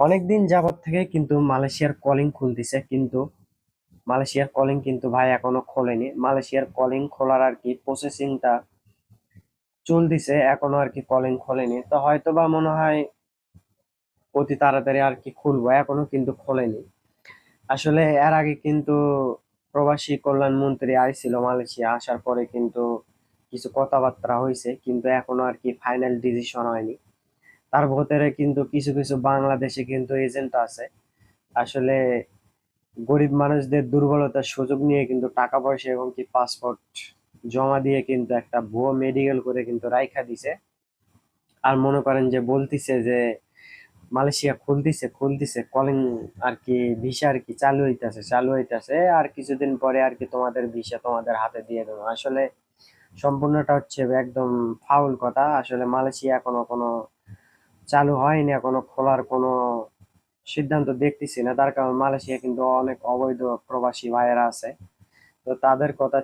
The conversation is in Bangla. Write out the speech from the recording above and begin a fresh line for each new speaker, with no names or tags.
অনেকদিন যাবত থেকে কিন্তু মালয়েশিয়ার কলিং খুলতেছে, কিন্তু মালয়েশিয়ার কলিং কিন্তু ভাই এখনো খোলেনি। মালয়েশিয়ার কলিং খোলার আর কি প্রসেসিংটা চলতেছে, এখনো আর কি কলিং খোলেনি। তো হয়তো বা মনে হয় অতি তাড়াতাড়ি আর কি খুলবো, এখনো কিন্তু খোলেনি। আসলে এর আগে কিন্তু প্রবাসী কল্যাণ মন্ত্রী আইছিল মালয়েশিয়া, আসার পরে কিন্তু কিছু কথাবার্তা হয়েছে, কিন্তু এখনো আর কি ফাইনাল ডিসিশন হয়নি। তার ভেতরে কিন্তু কিছু কিছু বাংলাদেশে কিন্তু এজেন্ট আছে। আসলে গরিব মানুষদের দুর্বলতার সুযোগ নিয়ে কিন্তু টাকা পয়সা এবং কি পাসপোর্ট জমা দিয়ে কিন্তু একটা ভুয়ো মেডিকেল করে কিন্তু রাইখা দিছে। আর মনে করেন যে বলতিছে যে মালয়েশিয়া খুলতিছে খুলতিছে কলিং আর কি, ভিসা আর কি চালু হইতাছে আর কিছুদিন পরে আর কি তোমাদের ভিসা তোমাদের হাতে দিয়ে দেবো। আসলে সম্পূর্ণটা হচ্ছে একদম ফাউল কথা। আসলে মালয়েশিয়া এখনো কোনো চালু হয়নি, এখনো খোলার কোনো সিদ্ধান্ত দেখতেছি না। তার কারণ মালয়েশিয়া কিন্তু অনেক অবৈধ প্রবাসী ভাইয়েরা আছে। তো তাদের কথা